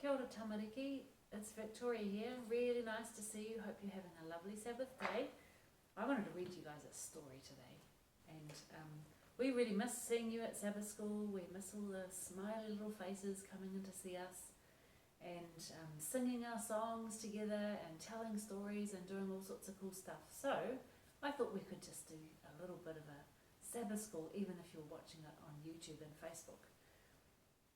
Kia ora Tamariki, it's Victoria here. Really nice to see you. Hope you're having a lovely Sabbath day. I wanted to read you guys a story today. And we really miss seeing you at Sabbath school. We miss all the smiley little faces coming in to see us and singing our songs together and telling stories and doing all sorts of cool stuff. So I thought we could just do a little bit of a Sabbath school, even if you're watching it on YouTube and Facebook.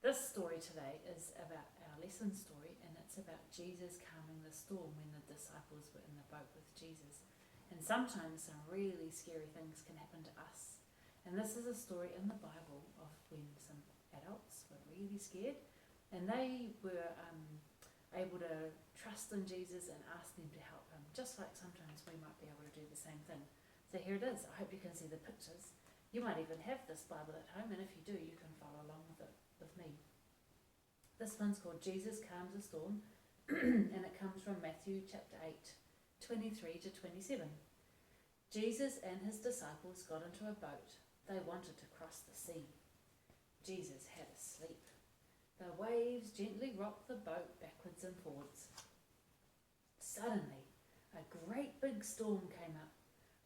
This story today is about our lesson story, and it's about Jesus calming the storm when the disciples were in the boat with Jesus. And sometimes some really scary things can happen to us. And this is a story in the Bible of when some adults were really scared, and they were able to trust in Jesus and ask them to help him, just like sometimes we might be able to do the same thing. So here it is. I hope you can see the pictures. You might even have this Bible at home, and if you do, you can follow along with it with me. This one's called Jesus Calms a Storm, and it comes from Matthew chapter 8, 23 to 27. Jesus and his disciples got into a boat. They wanted to cross the sea. Jesus had a sleep. The waves gently rocked the boat backwards and forwards. Suddenly, a great big storm came up.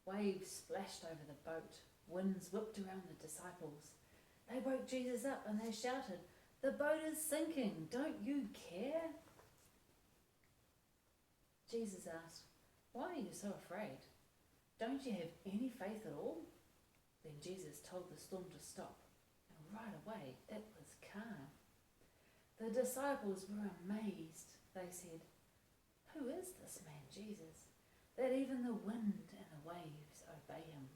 Waves splashed over the boat. Winds whipped around the disciples. They woke Jesus up and they shouted, "The boat is sinking! Don't you care?" Jesus asked, "Why are you so afraid? Don't you have any faith at all?" Then Jesus told the storm to stop, and right away it was calm. The disciples were amazed. They said, "Who is this man Jesus, that even the wind and the waves obey him?"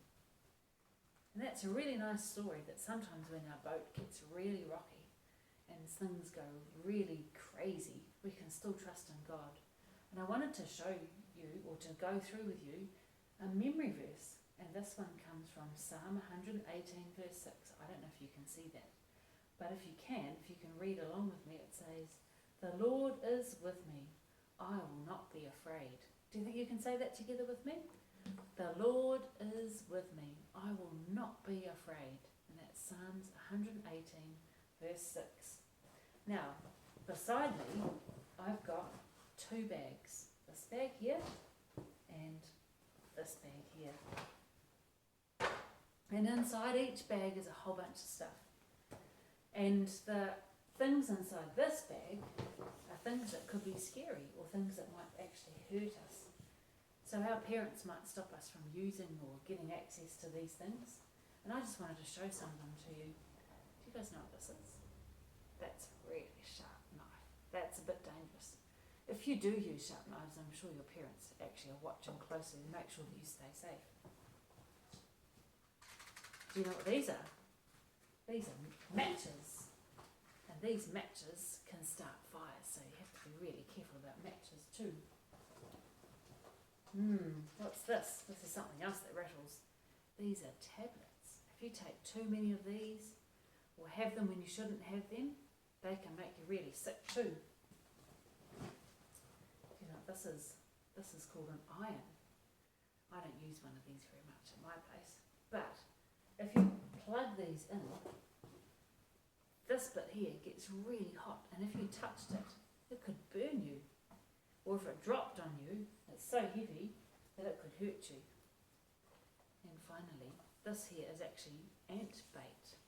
And that's a really nice story, that sometimes when our boat gets really rocky and things go really crazy, we can still trust in God. And I wanted to show you, or to go through with you, a memory verse. And this one comes from Psalm 118 verse 6. I don't know if you can see that, but if you can read along with me, it says, "The Lord is with me, I will not be afraid." Do you think you can say that together with me? The Lord is with me, I will not be afraid. And that's Psalms 118 verse 6. Now, beside me, I've got two bags. This bag here and this bag here. And inside each bag is a whole bunch of stuff. And the things inside this bag are things that could be scary, or things that might actually hurt us. So our parents might stop us from using or getting access to these things. And I just wanted to show some of them to you. Do you guys know what this is? That's a really sharp knife. That's a bit dangerous. If you do use sharp knives, I'm sure your parents actually are watching closely to make sure that you stay safe. Do you know what these are? These are matches. And these matches can start fires, so you have to be really careful about matches too. What's this? This is something else that rattles. These are tablets. If you take too many of these, or have them when you shouldn't have them, they can make you really sick too. You know, this is called an iron. I don't use one of these very much at my place. But if you plug these in, this bit here gets really hot, and if you touched it, it could burn you. Or if it dropped on you, it's so heavy that it could hurt you. And finally, this here is actually ant bait.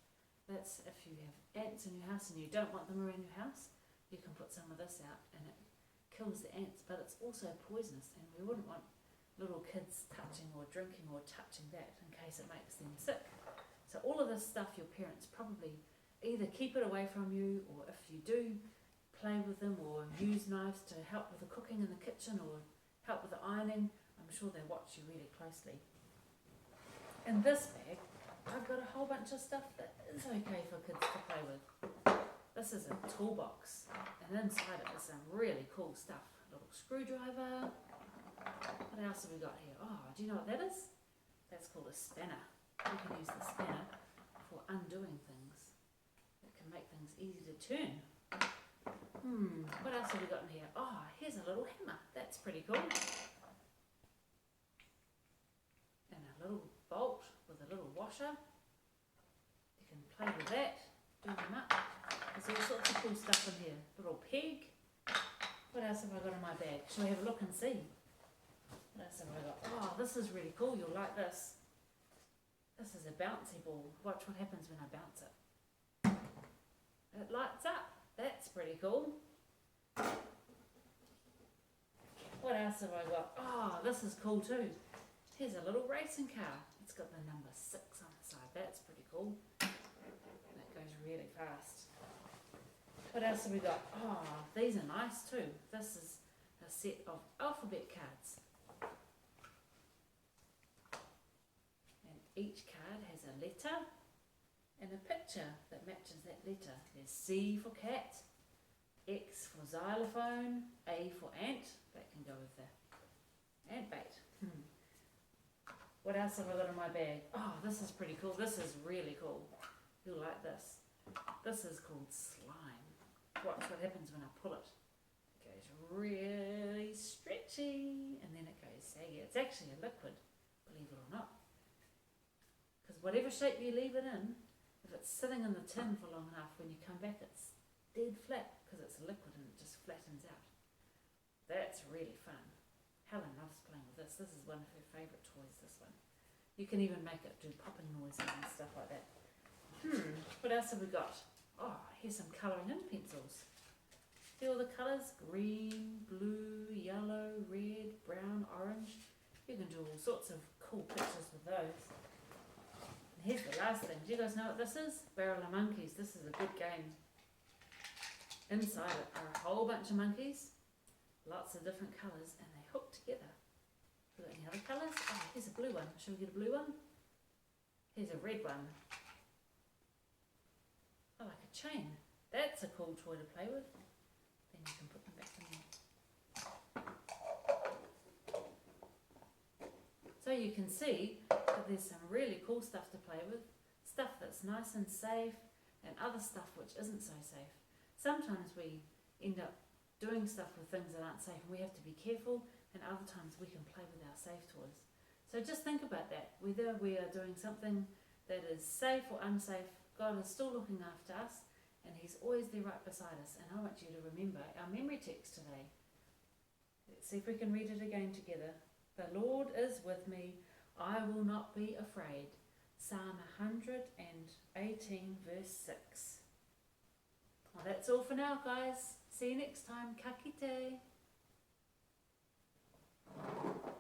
That's if you have ants in your house and you don't want them around your house, you can put some of this out and it kills the ants, but it's also poisonous, and we wouldn't want little kids touching or drinking or touching that in case it makes them sick. So all of this stuff, your parents probably either keep it away from you, or if you do play with them or use knives to help with the cooking in the kitchen or help with the ironing, I'm sure they watch you really closely. In this bag, I've got a whole bunch of stuff that is okay for kids to play with. This is a toolbox, and inside it is some really cool stuff. A little screwdriver. What else have we got here? Oh, do you know what that is? That's called a spanner. You can use the spanner for undoing things. It can make things easy to turn. What else have we got in here? Oh, here's a little hammer. That's pretty cool. And a little bolt with a little washer. You can play with that, do them up. There's all sorts of cool stuff in here. Little peg. else have I got in my bag? Shall we have a look and see? What else have I got? Oh, this is really cool. You'll like this. This is a bouncy ball. Watch what happens when I bounce it. It lights up. That's pretty cool. What else have I got? Oh, this is cool too. Here's a little racing car. It's got the number 6 on the side. That's pretty cool. That goes really fast. What else have we got? Oh, these are nice too. This is a set of alphabet cards. And each card has a letter and a picture that matches that letter. There's C for cat, X for xylophone, A for ant. That can go with the ant bait. What else have I got in my bag? Oh, this is pretty cool. This is really cool. You'll like this. This is called slime. Watch what happens when I pull it. It goes really stretchy and then it goes saggy. It's actually a liquid, believe it or not. Because whatever shape you leave it in, if it's sitting in the tin for long enough, when you come back it's dead flat because it's a liquid and it just flattens out. That's really fun. Helen loves playing with this. This is one of her favourite toys, this one. You can even make it do popping noises and stuff like that. What else have we got? Oh, here's some colouring in pencils. See all the colours? Green, blue, yellow, red, brown, orange. You can do all sorts of cool pictures with those. And here's the last thing. Do you guys know what this is? Barrel of Monkeys. This is a good game. Inside it are a whole bunch of monkeys. Lots of different colours and they hook together. Have we got any other colours? Oh, here's a blue one. Shall we get a blue one? Here's a red one. I like a chain. That's a cool toy to play with. Then you can put them back in there. So you can see that there's some really cool stuff to play with. Stuff that's nice and safe and other stuff which isn't so safe. Sometimes we end up doing stuff with things that aren't safe and we have to be careful, and other times we can play with our safe toys. So just think about that. Whether we are doing something that is safe or unsafe, God is still looking after us and He's always there right beside us. And I want you to remember our memory text today. Let's see if we can read it again together. The Lord is with me, I will not be afraid. Psalm 118 verse 6. Well, that's all for now, guys. See you next time. Ka kite.